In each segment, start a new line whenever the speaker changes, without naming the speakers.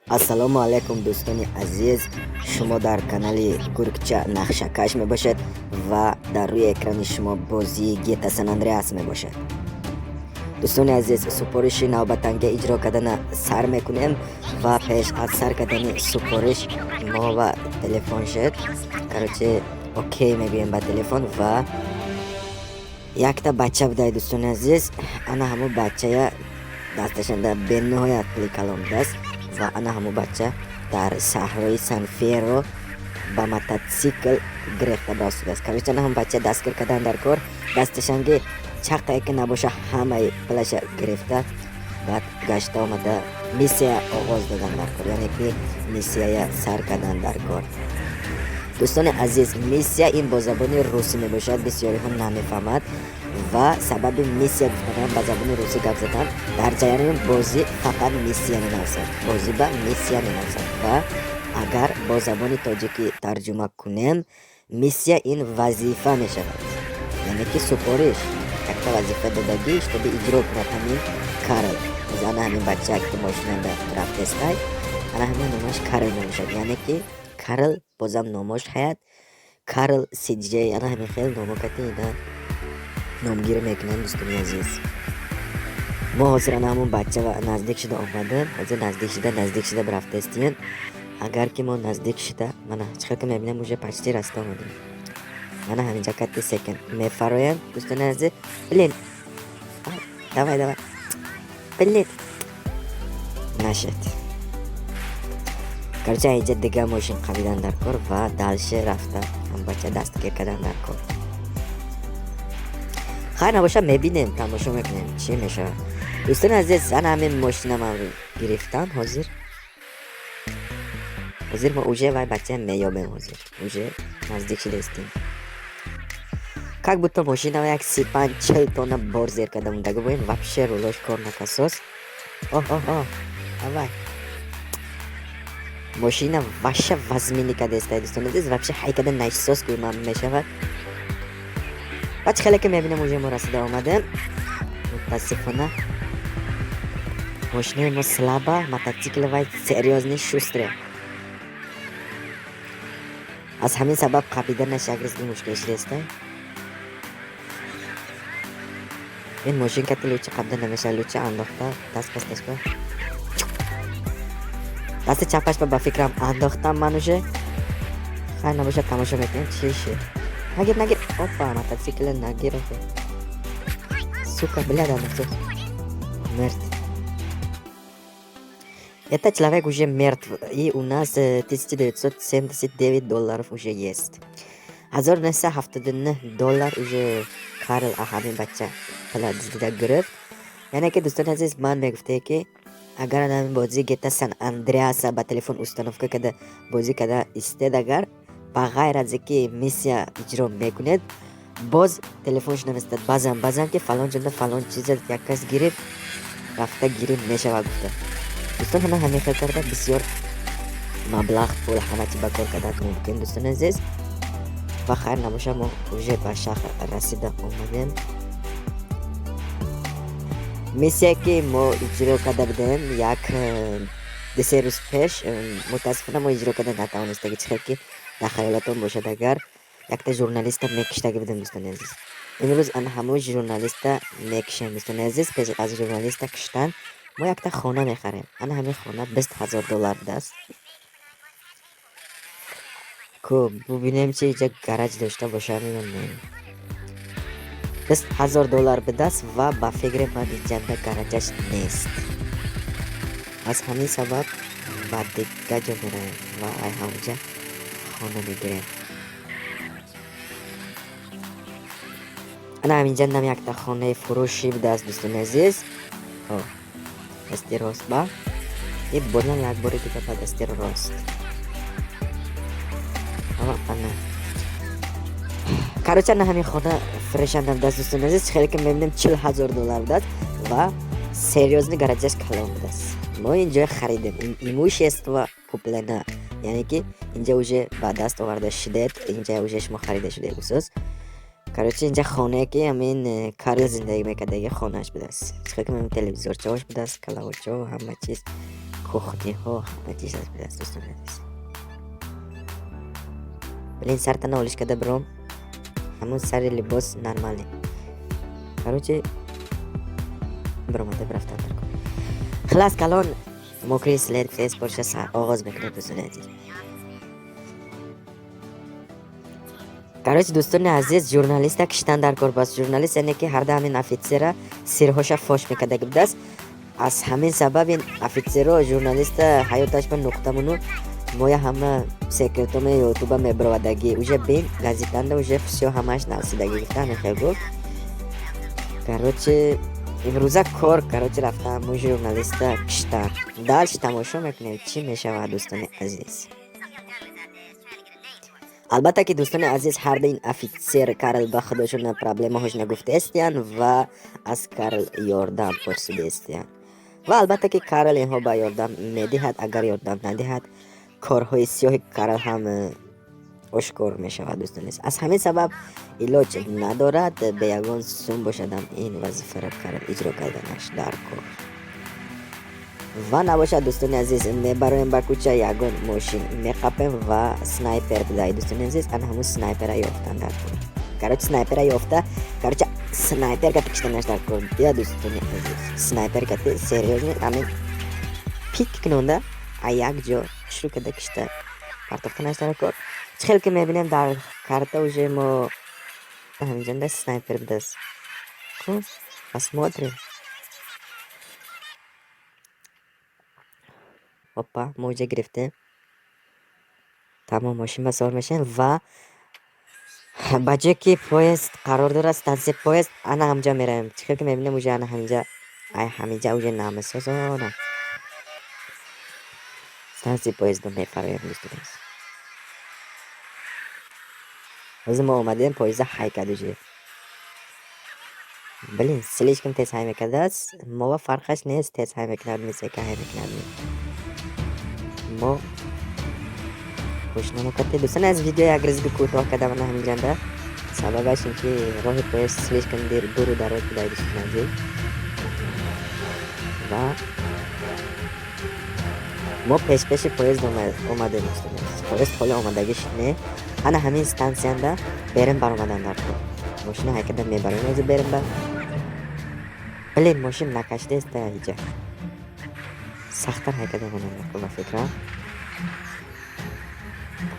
ассалому алайкум дӯстони азиз, шумо дар канали Гуркча нақшакаш мебошед ва дар рӯи экрани шумо бозии GTA San Andreas мебошад. дӯстони азиз, супориши навбатанга иҷро кардана сар мекунем ва пеш аз сар кардани супориш мо ва телефоншед короче окей мегӯем ба телефон ва якта бача будай дӯстони азиз, ана ҳамун бачая дасташанда бениҳоят пули калон будааст ва ана ҳамун бача дар саҳрои Сан-Ферро ба мототсикл гирифта барстудааст. Короче ана ҳамун бача дастгир кардан дар кор, дасташанги чақае ки набоша ҳамаи пулаша гирифта баъд гашта омада миссия оғоз додан дар кор, яъне ки миссияя сар кардан дар кор. дӯстони азиз, миссия ин бо забони русӣ мебошад, бисёриҳо намефаҳмад ва сабаби миссия гуфтадан ба забони русӣ гап задан дар ҷараёни бозӣ фақат миссия менависад, бозӣ ба миссия менависад ва агар бо забони тоҷикӣ тарҷума кунем миссия ин вазифа мешавад, яъне ки супориш якта вазифа додагӣ шуби иҷро кунад. ҳамин Карл ана ҳамин бача ки мошинанда рафтестай ана ҳамин номаш Карл мебошад, яъне ки Карл бозам номош ҳаят Карл CJ ана ҳамин хел номокати ина номгирӣ мекунанд. дӯстони азиз, мо ҳозир ана ҳамун бача ва наздик шуда омадем, ҳозир наздик шуда рафтестием. агар ки мо наздик шуда мана чихел ки мебинем уже почти раста омадем, мана ҳаминҷа кати секонд мефароем. дӯстони азиз, блин давай блин нашед. короче инҷа дига мошин қабидан дар кор ва далше рафта ҳам бача дастгир кардан дар кор. хайр набоша мебинем, тамошо мекунем чӣ мешавад. дӯстони азиз, ана ҳамин мошинамро гирифтам. ҳозир мо уже вай бачаям меёбем, ҳозир уже наздик шудастем. как будто мошинава як 35-40 тонна бор зер карда мундаги боем, вообще рулош кор накасос. давай мошина ваша вазмини кадестай дӯстони азиз, вообще ҳайкада насос гӯмам мешавад. бача хеле ки мебинем уже мо расида омадем. мутаассифона мошинаи мо слаба, мотоцикловай серьёзни шустре. аз ҳамин сабаб қабиданаш як ризги мушкил шудестай. ин мошин кати луча қабда намеша, луча андохта даст пасташба, дасти чапашба ба фикрам андохтам ман уже. хайр набоша тамошо мекунем чише. нагир опа мотоцикл нагир сука, бля, насос мертв. Это человек уже мертв, и у нас $1979 уже есть. $1979 уже Карл ҳамин бача пала дида гирифт. яъне ки дӯстони азиз, ман мегуфте ки агар ҳамин бозии GTA San Andreas ба телефон установка карда бозӣ карда истед, агар ба ғайр аз ки миссия иҷро мекунед боз телефонш наместад базан ки фалон ҷода фалон чиза як кас гирифт, рафта гирифт мешавад гуфта. дӯстон ҳана ҳамин хел карда бисёр маблағ пул ҳама чи ба кор кардан мумкин. дӯстони азиз, ва хайр набоша мо уже ба шаҳр расида омадем. миссия ки мо иҷро карда будем як 2 рӯз пеш, мутаассифона мо иҷро карда натавонистаги чихел ки дар хаёлатон бошад, агар якта журналиста мекиштаги будем. дӯстони азиз, имрӯз ана ҳамун журналиста мекишем. дӯстони азиз, пеш аз журналиста киштан мо якта хона мехарем. ана ҳамин хона $20,000 будааст. ку бубинем чи иҷа гараж дошта бошад, мемонем $20,000 будааст ва ба фикри ман иҷанда гаражаш нест. аз ҳамин сабаб ба дига ҷо меравем ва ай ҳамҷа хона мегирем. ана ҳаминҷа нам якта хонаи фурӯшӣ будааст. дӯстони азиз, дасти рост ба и бонам як бори дига ба дасти рост. короче ана ҳамин хона фурӯшанда будааст. дӯстони азиз, хеле ки мебинем $40,000 будааст ва серьёзни гаражаш калон будааст. мо инҷо харидем, имущество куплена, яъне ки инҷа уже ба даст оварда шудед, инҷа уже шумо харида шудед усос. короче инҷа хонае ки ҳамин Карл зиндагӣ мекардаги хонааш будааст. чихел ки мебинем телевизорчаош будааст, калавочо, ҳама чиз кухняҳо ҳама чиз аст дӯстони азиз. Блин, сартана олиш карда биром. Ҳамон сари либос нормале. Короче, биромада рафтам дар кор. Хилас калон мокри след фейс боша оғоз мекунем дӯстони азиз. Короче, дӯстони азиз, журналиста киштан дар кор бас. Журналист яъне ки ҳарда ҳамин офитсера сирҳоша фош мекарда будааст. Аз ҳамин сабаб ин офитсеро журналиста ҳаёташ ба нуқтамуну моя ҳама секретоме ютуба мебаровадаги уже бин газетанда уже всё ҳамаш насидаги гуфта ҳамин хел гуфт. Короче, имрӯза кор рафтам мо журналиста киштан. Дальше тамошо мекунем чӣ мешавад дӯстони азиз. албатта ки дӯстони азиз ҳарда ин офитсер Карл ба худошона проблемаҳошона гуфтаестиян ва аз Карл ёрдам пурсидаестиян. Ва албатта ки Карл инҳо ба ёрдам медиҳад, агар ёрдам надиҳад корҳои сиёҳи Карл ҳам ошкор мешавад дӯстони азиз. Аз ҳамин сабаб илоҷ надорад бе ягон сум бошадам ин вазифаро Карл иҷро карданаш дар кор. Ва набошад дӯстони азиз, мебароем ба кӯча ягон мошин меқапем ва снайпер бидай дӯстони азиз, ана ҳамун снайпера ёфтан дар кор. Короче, снайпера ёфта, короче, снайперка киштанаш дар кор. Бия дӯстони азиз, снайперка серьёзно ҳамин пик кунонда а як ҷо шурӯъ карда кишта партофтанаш дар кор. Чӣ хел ки мебинем дар карта уже мо ҳаминҷанда снайпер будааст. Хуб, посмотрим. Опа, мо уҷа гирифтем. Тамом, мошин ба савор мешавем ва ба ҷое ки поезд қарор дорад, стансияи поезд, ана ҳамҷа меравем. Чӣ хел ки мебинем уже ана ҳаминҷа, ай ҳаминҷа уже намесозонам. Стансияи поездро мефароем дӯстони азиз. ҳозир мо омадем, поезда ҳай кард уже. Блин, слишком тез ҳай мекардааст. Мова фарқаш нест, тез ҳай мекунад, мисека ҳай мекунад. Мо кӯшиш намекардем дӯстони азиз, видео як рӯзиги кӯтоҳ кардам ана ҳаминҷанда. Сабабаш ин ки роҳи поезд слишком дуру дароз будааи дӯстони азиз. Ва мо пешпеши поезд омадем дӯстони азиз. Поезд ҳоли омадагиш не. Ана ҳамин стансияда берем баромадан дар кор. Мошина ҳай карда мебарем ҳозир берем ба. Блин, мошин накашидааст да иҷа. Сахттар ҳай карда монам дар кор ба фикрам.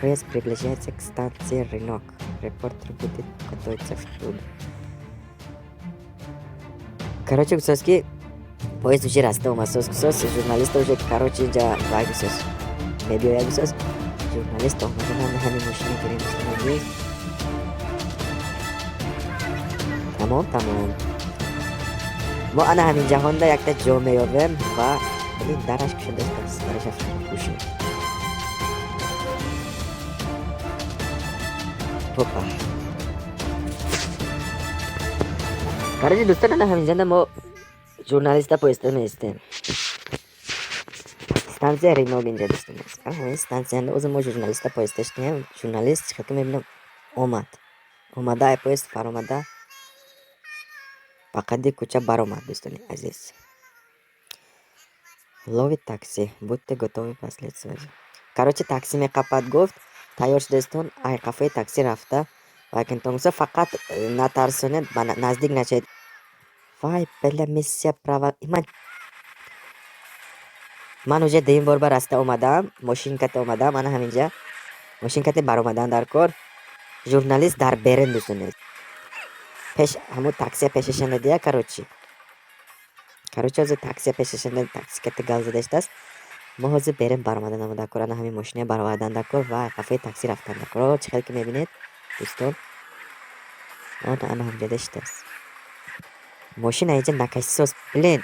Поезд приближается к станции Рынок. Репортер будет готовиться в клуб. Короче, гусос ки поезд уже раста омад. Гусос журналиста уже короче инҷа вай гусос мебиёяд гусос. Журналист омадан ҳамин мошина гирем дӯстони. Тамом. мо ана ҳамин ҷаҳонда якта ҷо меёбем ва блин дараш кушодааст, дараш афтан кушо. Опа. Короче, дӯстон, ана ҳаминҷанда мо журналиста поезда меистем. Станция Ринок инҷа дӯстони азиз. Ана ҳамин станцияда ҳозир мо журналиста поезда шудем. Журналист чӣ хел ки мебинем омада ай поезд фаромада ба қадди кӯча баромад дӯстони азиз. Ловит такси, будьте готовы последствия. Короче, такси меқапад гуфт, тайёр шудастон, ай қафои такси рафта. Вайкентонгса фақат натарсонед, ба наздик начаед. Вай, бела миссия права. Ман уже дуюм бор ба раста омадам, мошинкате омадам, ана ҳаминҷа мошинкате баромадан дар кор. Журналист дар берен дӯстони азиз. Пеш ҳамун таксия пешашанда дия, короче ҳозир таксия пешашанда, такси ката гал зада иштааст. Мо ҳозир берем баромадан омада кор, ана ҳамин мошина баромадан дар кор ва қафои такси рафтан дар кор. Чӣ хел ки мебинед дӯстон, ана ҳамҷада иштааст. Мошина инҷа накашисоз, блин.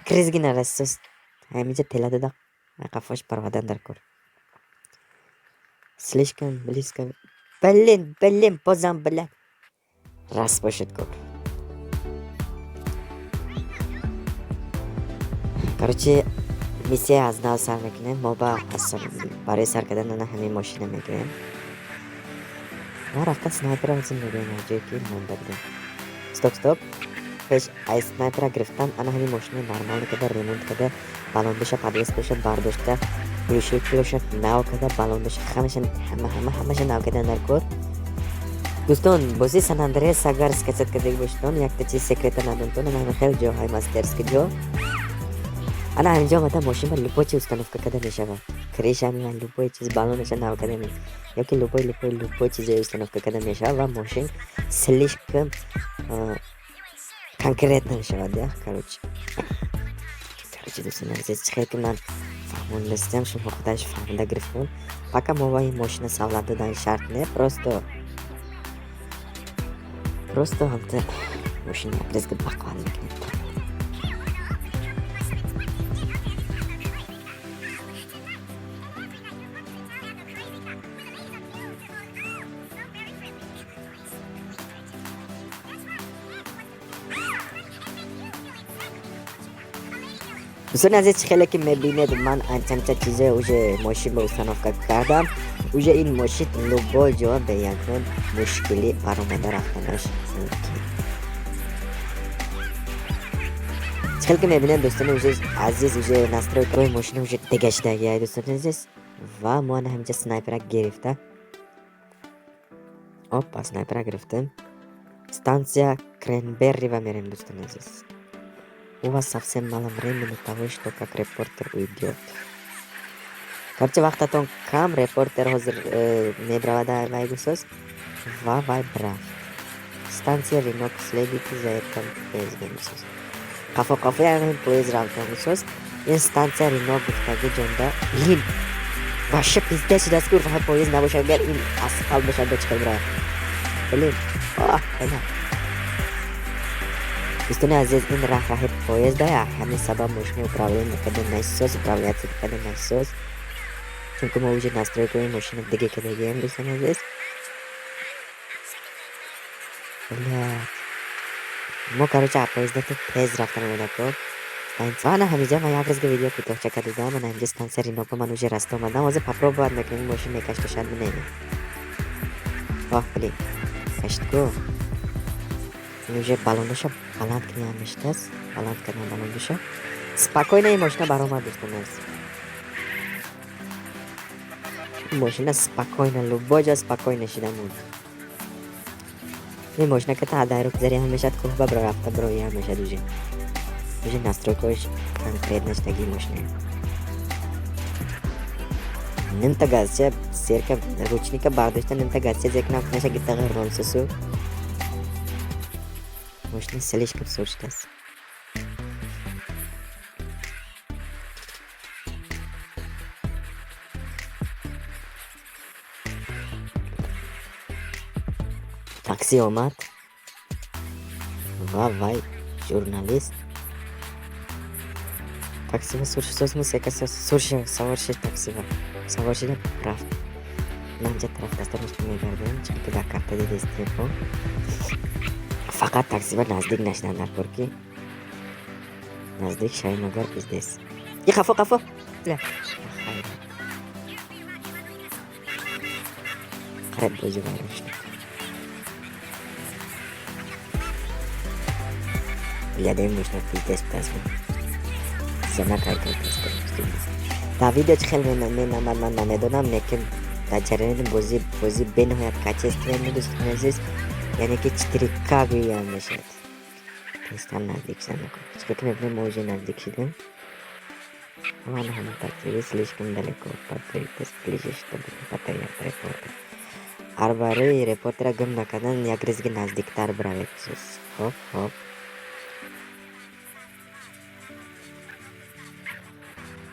Кризги нарасоз. Ҳаминҷа тела дада қафош баромадан дар кор. Слишком близко. Блин, бозам бля. Раз бошад кор. Короче, миссия аз нав сар мекунем. Мо барои сар кардан ана ҳамин мошина мегирем. Ва рафта снайпера ҳозир мебинем ҷое ки монда будем. Стоп. Феш ай снайпера гирифтан, ана ҳамин мошина нормал када ремонт када, балондаша подвес кушад, бардошта, глуши кушад, нав када, балондаша ҳамаша нав када дар кор. Дӯстон, бозии Сан Андреас агар скачат карда бошедон, якта чиз секрета надонтон, ана хеле ҷоҳай мастерски ҷо. Ана ҳаминҷо омада мошина любой чиз установка карда мешавад. Крешами любой чиз балонаша нав карда мешавад. Ёки любой чизе установка карда мешавад ва мошин слишком конкретно мешавад, я, короче, дӯстон азиз, чихеле ки ман фаҳмондастам, шумо худаш фаҳмида гирифтон. Пока мо ва ин мошина савлат додан шарт не, просто ҳамта мошина якризга бақвал мекунед. Дӯстони азиз, чихеле ки мебинед, ман анча чизе уже мошинро установка кардам. Уже ин мошин любой ҷо бе ягон мушкилӣ баромада рафтанаш мумкин. Чихеле ки мебинед, дӯстони азиз, уже настройкаҳои мошина уже дега шудагиа, дӯстони азиз. Ва мо ана ҳаминҷа снайпера гирифта. Опа, снайпера гирифтем. Станция Кренберриева мерем, дӯстони азиз. У вас совсем мало времени того, что как репортер уйдет. Короче, вақтатон кам, репортер ҳозир мебравад вай гусос ва вай брафт. Станция Ринок, следуйте за этим поездом гусос. Қафо ягон поезд рафтан гусос. Ин станция Ринок гуфтаги ҷонда. Ин вообще пиздец шудаст ки урфаҳа поезд набошад, агар ин асфалт бошад ба чихел бирад. Блин, бана. Дӯстони азиз, ин раҳи поезда, ҳамин сабаб мошина управление карда насос, управляция карда насос. Чунки мо уже настройкаҳои мошина дига кардагием, дӯстони азиз. Блядь. Мо короче поезда тез рафтан омадако. Ана ҳаминҷа ман як рӯзга видео кӯтоҳча карда будам, ана ҳаминҷа станция Ринокро ман уже раста омадам. Ҳозир попробовать мекунем мошина мекашта, шояд бинем. Блин, каштгоҳ. Ин уже балондаша баланд кардам мештаст. Баланд кардам балондаша. Спокойно ин мошина баромад, дӯстони азиз. Мошина спокойно, любой ҷо спокойно шуда мунд. Ин мошина ки та дайрок зари ҳамешад кӯҳба бро рафта бро я мешад уже. Уже настройкаҳоиш конкретно шудаги мошина. Нимта газча серка ручника бардошта, нимта газча зекнам кунаша гитаға ронсусу. Мошина слишком сур шудааст. Такси омад ва вай журналист. Таксива суршисозму сека сурши саварши таксива. Саваршида рафт. Манҷа тарафдастарништо мегардем, чунки дар карта дидест телефон. Фақат таксива наздик нашдан дар корки. Наздик Шайногар пиздес. И қафо. Бля. Қариб бӯзи вайрон шуд. Гледаем мошина пиздес пазмон. Сена кайкай пиздес. Та видео чихел менамад ман намедонам, лекин дар ҷараёни бозӣ бениҳоят качественно, дӯстони азиз. Яъне ки 4К гӯям мешавад. Тестам наздик шуда мекунем. Чунки ки мебинем мо уже наздик шудем. Ана ҳамин тактиви слишком далеко подбритест, ближе чтобы батарея репортер. Арбари репортера гум накардан як ризги наздиктар биравед. Хоп.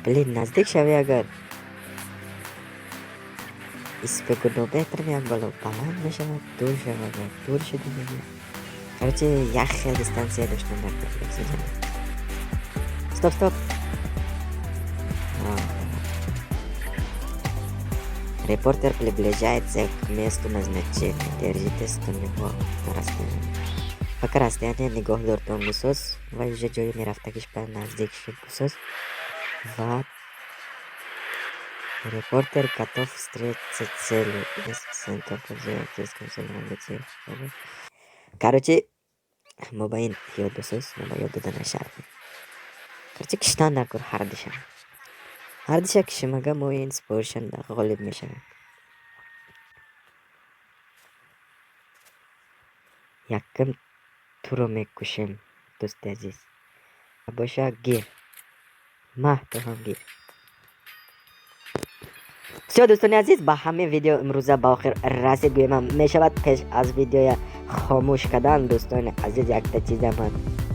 Блин, наздик шави агар. Испегодометр як баланд мешавад, дур шавад, дур шуда мегӯяд. Короче, як хел дистанция доштан дар кор. Стоп. Репортер приближается к месту назначения. Держитесь до него на расстоянии. Пока расстояние нигоҳ дортон гусос ва уже ҷои мерафтагиш ба наздик шуд гусос. Ва репортер готов встретиться целью. Короче, ما با این یاد بساز ما با یاد دادن شرط کرچه کشتن نکر هر دیشه کشمگه ما این سپورشن غالب میشه یکم تو رو میکشم دوست عزیز باشه گیر تو هم گیر بسیار دوستان عزیز با همه ویدیو امروزه با آخر رسید گویم میشود پیش از ویدیو خاموش کردن دوستان عزیز یک تا چیز من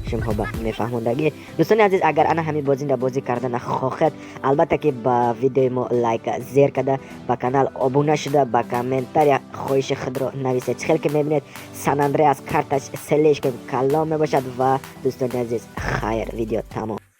شما با میفهموندگی دوستان عزیز اگر انا همین بازی کردن خواهد البته که با ویدیو ما لایک زیر کرده با کانال ابونه شده با کامنتاری خواهش خود رو نویسید خیلی که میبینید سان اندریاس کارتش سلیش که کلام میباشد و دوستان عزیز خیر ویدیو تمام